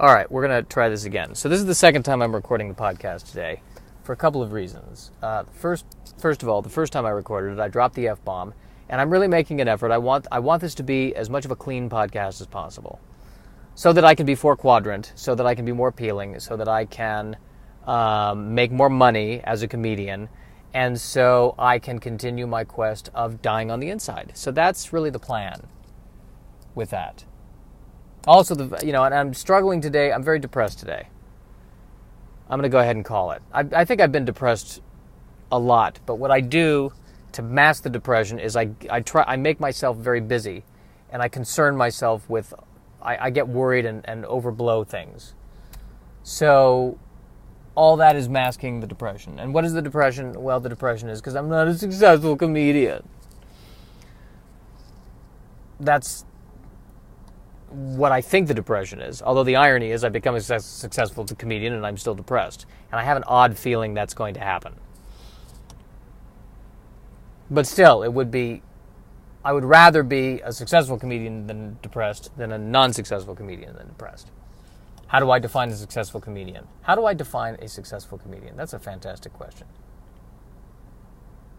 All right, we're going to try this again. So this is the second time I'm recording the podcast today for a couple of reasons. First of all, the first time I recorded it, I dropped the F-bomb, and I'm really making an effort. I want this to be as much of a clean podcast as possible so that I can be four-quadrant, so that I can be more appealing, so that I can make more money as a comedian, and so I can continue my quest of dying on the inside. So that's really the plan with that. Also, and I'm struggling today. I'm very depressed today. I'm going to go ahead and call it. I think I've been depressed a lot, but what I do to mask the depression is I make myself very busy, and I concern myself with, I get worried and overblow things. So all that is masking the depression. And what is the depression? Well, the depression is because I'm not a successful comedian. That's what I think the depression is. Although the irony is I've become a successful comedian and I'm still depressed. And I have an odd feeling that's going to happen. But still, I would rather be a successful comedian than depressed than a non-successful comedian than depressed. How do I define a successful comedian? How do I define a successful comedian? That's a fantastic question.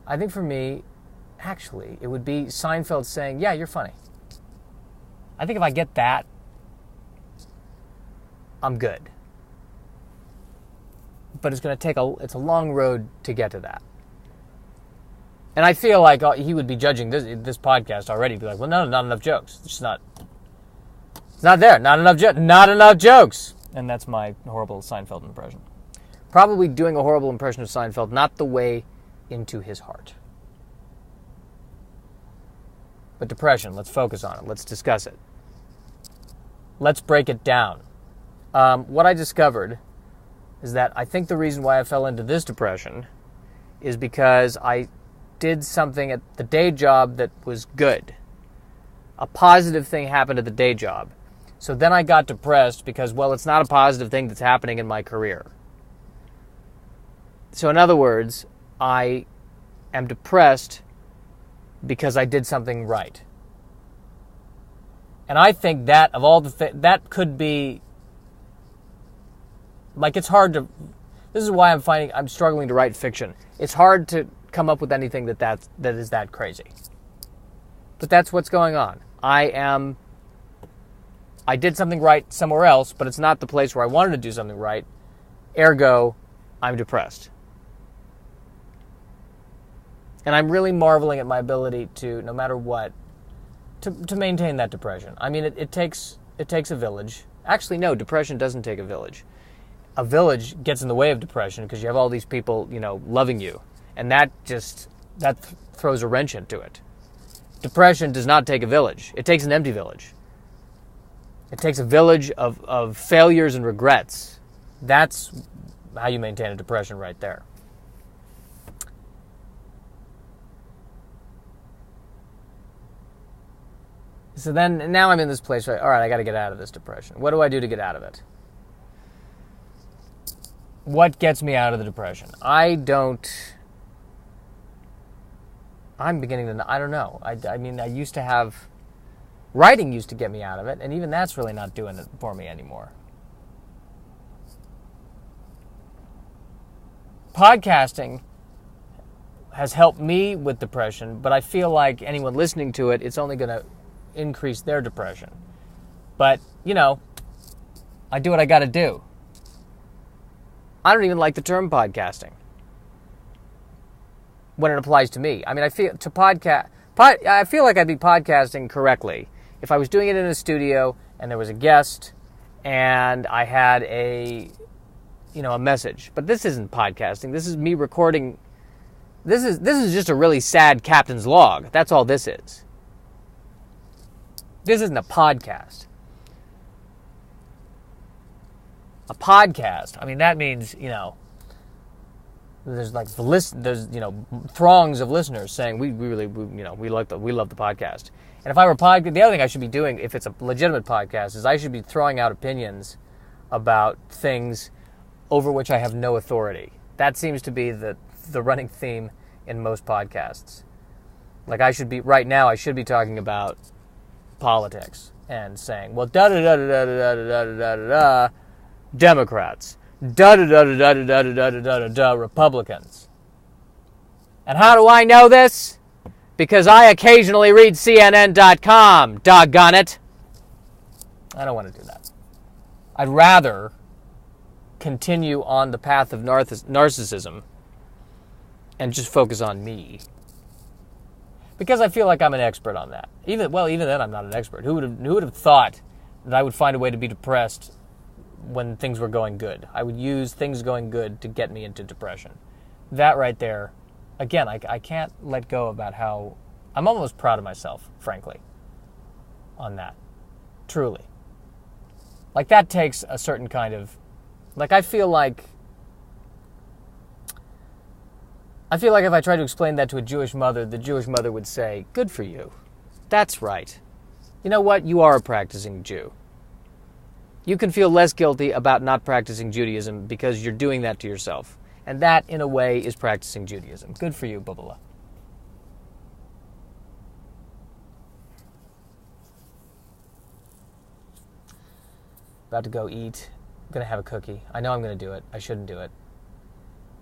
I think for me, actually, it would be Seinfeld saying, yeah, you're funny. I think if I get that, I'm good. But it's going to it's a long road to get to that. And I feel like he would be judging this podcast already. Be like, well, no, not enough jokes. It's not there. Not enough jokes. And that's my horrible Seinfeld impression. Probably doing a horrible impression of Seinfeld, not the way into his heart. But depression, let's focus on it. Let's discuss it. Let's break it down. What I discovered is that I think the reason why I fell into this depression is because I did something at the day job that was good. A positive thing happened at the day job. So then I got depressed because, well, it's not a positive thing that's happening in my career. So in other words, I am depressed because I did something right. And I think that of all that could be, like, it's hard to, this is why I'm struggling to write fiction. It's hard to come up with anything that is that crazy. But that's what's going on. I did something right somewhere else, but it's not the place where I wanted to do something right. Ergo, I'm depressed. And I'm really marveling at my ability to, no matter what, to maintain that depression. I mean, it takes a village. Actually, no, depression doesn't take a village. A village gets in the way of depression because you have all these people, loving you. And that throws a wrench into it. Depression does not take a village. It takes an empty village. It takes a village of failures and regrets. That's how you maintain a depression right there. So now I'm in this place, right? All right, I got to get out of this depression. What do I do to get out of it? What gets me out of the depression? I don't know. I mean, I used to have, writing used to get me out of it, and even that's really not doing it for me anymore. Podcasting has helped me with depression, but I feel like anyone listening to it, it's only going to increase their depression. But, I do what I got to do. I don't even like the term podcasting when it applies to me. I mean, I feel like I'd be podcasting correctly if I was doing it in a studio and there was a guest and I had a message. But this isn't podcasting. This is me recording. This is just a really sad captain's log. That's all this is. This isn't a podcast. A podcast, I mean, that means, there's like there's throngs of listeners saying we love the podcast. And if I were the other thing I should be doing if it's a legitimate podcast is I should be throwing out opinions about things over which I have no authority. That seems to be the running theme in most podcasts. Like I should be talking about politics and saying, well, da-da-da-da-da-da-da-da-da-da, Democrats, da-da-da-da-da-da-da-da-da-da, Republicans. And how do I know this? Because I occasionally read CNN.com, doggone it. I don't want to do that. I'd rather continue on the path of narcissism and just focus on me. Because I feel like I'm an expert on that. Even then I'm not an expert. Who would have thought that I would find a way to be depressed when things were going good? I would use things going good to get me into depression. That right there, again, I can't let go about how I'm almost proud of myself, frankly, on that. Truly. Like, that takes a certain kind of... Like, I feel like if I tried to explain that to a Jewish mother, the Jewish mother would say, good for you. That's right. You know what? You are a practicing Jew. You can feel less guilty about not practicing Judaism because you're doing that to yourself. And that, in a way, is practicing Judaism. Good for you, blah, blah, blah. About to go eat. I'm going to have a cookie. I know I'm going to do it. I shouldn't do it.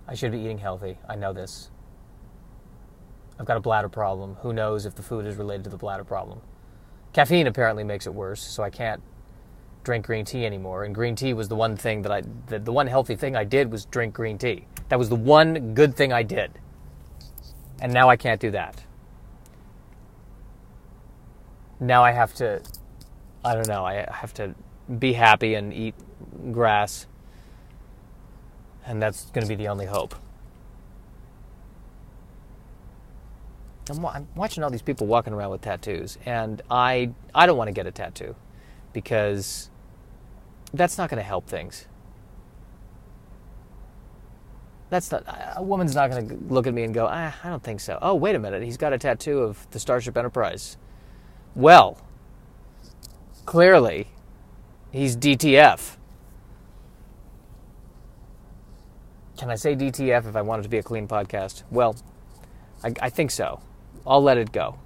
I should be eating healthy. I know this. I've got a bladder problem. Who knows if the food is related to the bladder problem? Caffeine apparently makes it worse, so I can't drink green tea anymore. And green tea was the one thing the one healthy thing I did was drink green tea. That was the one good thing I did. And now I can't do that. Now I have to, I don't know, I have to be happy and eat grass. And that's going to be the only hope. I'm watching all these people walking around with tattoos, and I don't want to get a tattoo because that's not going to help things. A woman's not going to look at me and go, I don't think so. Oh, wait a minute, he's got a tattoo of the Starship Enterprise. Well, clearly, he's DTF. Can I say DTF if I want it to be a clean podcast? Well, I think so. I'll let it go.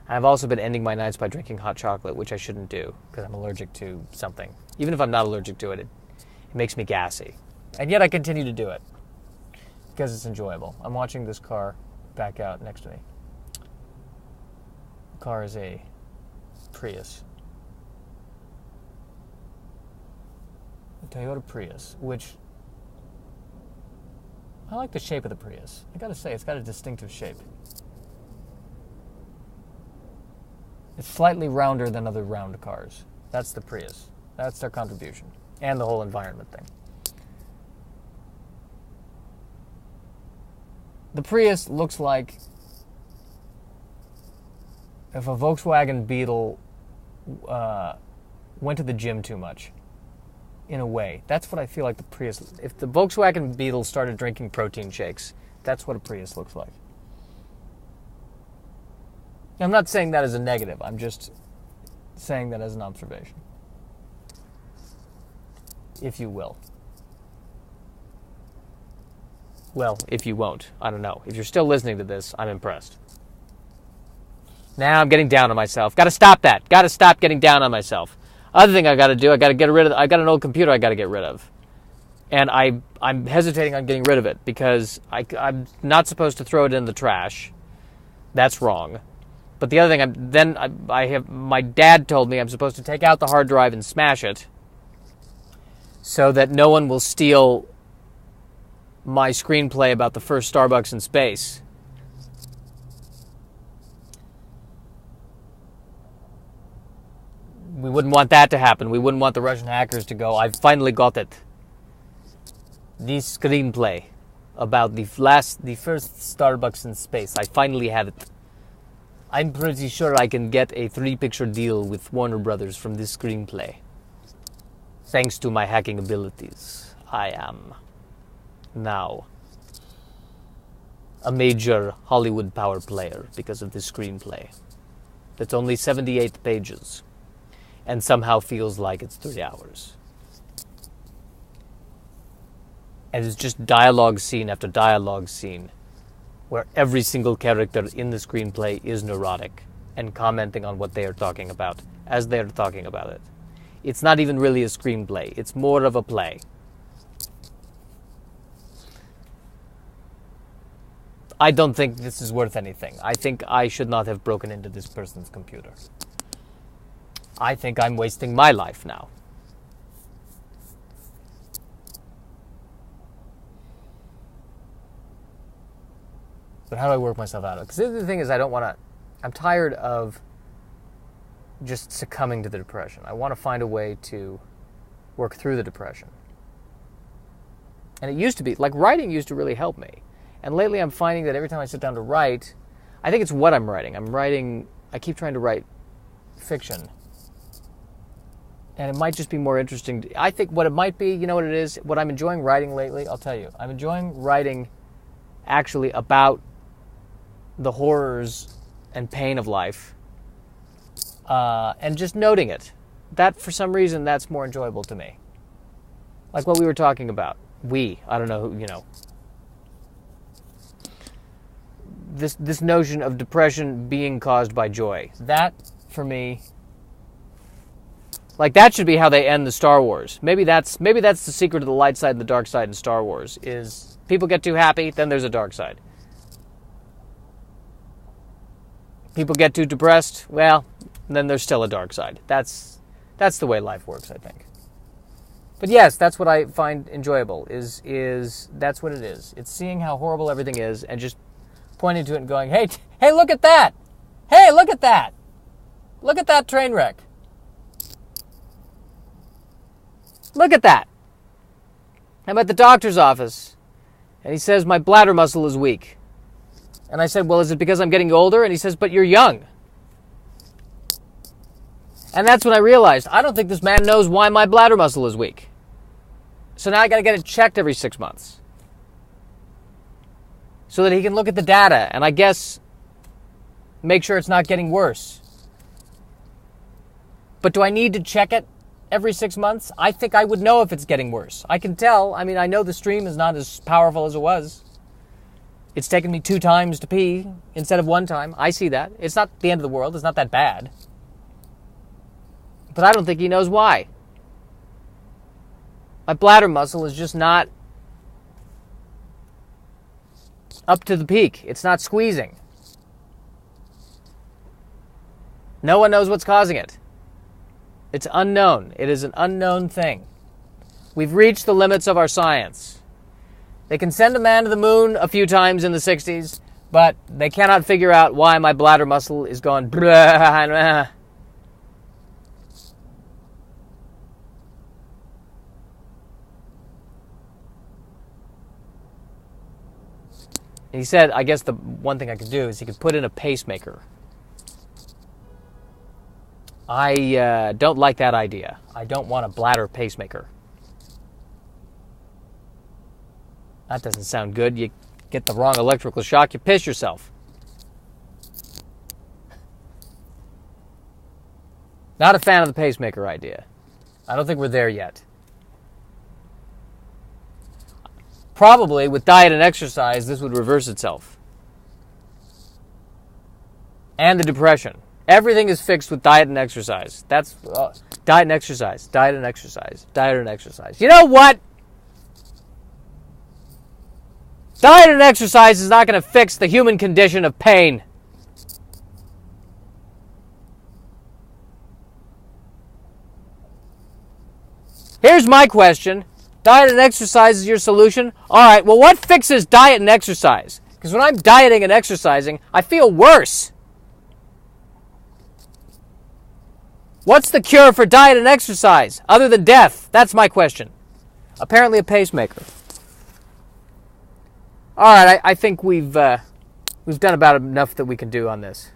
I've also been ending my nights by drinking hot chocolate, which I shouldn't do because I'm allergic to something. Even if I'm not allergic to it, it makes me gassy. And yet I continue to do it because it's enjoyable. I'm watching this car back out next to me. The car is a Prius. A Toyota Prius, which I like the shape of the Prius. I gotta say, it's got a distinctive shape. It's slightly rounder than other round cars. That's the Prius. That's their contribution. And the whole environment thing. The Prius looks like if a Volkswagen Beetle went to the gym too much. In a way. That's what I feel like the Prius... If the Volkswagen Beetle started drinking protein shakes, that's what a Prius looks like. I'm not saying that as a negative. I'm just saying that as an observation. If you will. Well, if you won't. I don't know. If you're still listening to this, I'm impressed. Now I'm getting down on myself. Got to stop that. Got to stop getting down on myself. Other thing I got to do, I got to get rid of. I got an old computer I got to get rid of, and I'm hesitating on getting rid of it because I'm not supposed to throw it in the trash. That's wrong. But the other thing, I have my dad told me I'm supposed to take out the hard drive and smash it, so that no one will steal my screenplay about the first Starbucks in space. We wouldn't want that to happen. We wouldn't want the Russian hackers to go, I've finally got it. This screenplay about the first Starbucks in space. I finally have it. I'm pretty sure I can get a 3-picture deal with Warner Brothers from this screenplay. Thanks to my hacking abilities, I am now a major Hollywood power player because of this screenplay. That's only 78 pages. And somehow feels like it's 3 hours. And it's just dialogue scene after dialogue scene where every single character in the screenplay is neurotic and commenting on what they are talking about as they are talking about it. It's not even really a screenplay. It's more of a play. I don't think this is worth anything. I think I should not have broken into this person's computer. I think I'm wasting my life now. But how do I work myself out of it? Because the thing is, I'm tired of just succumbing to the depression. I want to find a way to work through the depression. And it used to be, like writing used to really help me. And lately I'm finding that every time I sit down to write, I think it's what I'm writing. I keep trying to write fiction. And it might just be more interesting. I think what it might be, you know what it is? What I'm enjoying writing lately, I'll tell you. I'm enjoying writing actually about the horrors and pain of life. And just noting it. That, for some reason, that's more enjoyable to me. Like what we were talking about. I don't know who, This notion of depression being caused by joy. That, for me, like that should be how they end the Star Wars. Maybe that's the secret of the light side and the dark side in Star Wars, is people get too happy, then there's a dark side. People get too depressed, well, then there's still a dark side. That's the way life works, I think. But yes, that's what I find enjoyable, is that's what it is. It's seeing how horrible everything is and just pointing to it and going, hey, look at that! Hey, look at that! Look at that train wreck! Look at that! I'm at the doctor's office, and he says my bladder muscle is weak. And I said, well, is it because I'm getting older? And he says, but you're young. And that's when I realized, I don't think this man knows why my bladder muscle is weak. So now I got to get it checked every 6 months. So that he can look at the data and I guess make sure it's not getting worse. But do I need to check it every 6 months? I think I would know if it's getting worse. I can tell. I mean, I know the stream is not as powerful as it was. It's taken me 2 times to pee instead of 1 time. I see that. It's not the end of the world. It's not that bad. But I don't think he knows why. My bladder muscle is just not up to the peak. It's not squeezing. No one knows what's causing it. It's unknown. It is an unknown thing. We've reached the limits of our science. They can send a man to the moon a few times in the 60s, but they cannot figure out why my bladder muscle is going blah. He said, I guess the one thing I could do is he could put in a pacemaker. I don't like that idea. I don't want a bladder pacemaker. That doesn't sound good. You get the wrong electrical shock, you piss yourself. Not a fan of the pacemaker idea. I don't think we're there yet. Probably, with diet and exercise, this would reverse itself. And the depression. Everything is fixed with diet and exercise. That's diet and exercise, diet and exercise, diet and exercise. You know what? Diet and exercise is not going to fix the human condition of pain. Here's my question. Diet and exercise is your solution? All right, well, what fixes diet and exercise? Because when I'm dieting and exercising, I feel worse. What's the cure for diet and exercise other than death? That's my question. Apparently a pacemaker. All right, I think we've done about enough that we can do on this.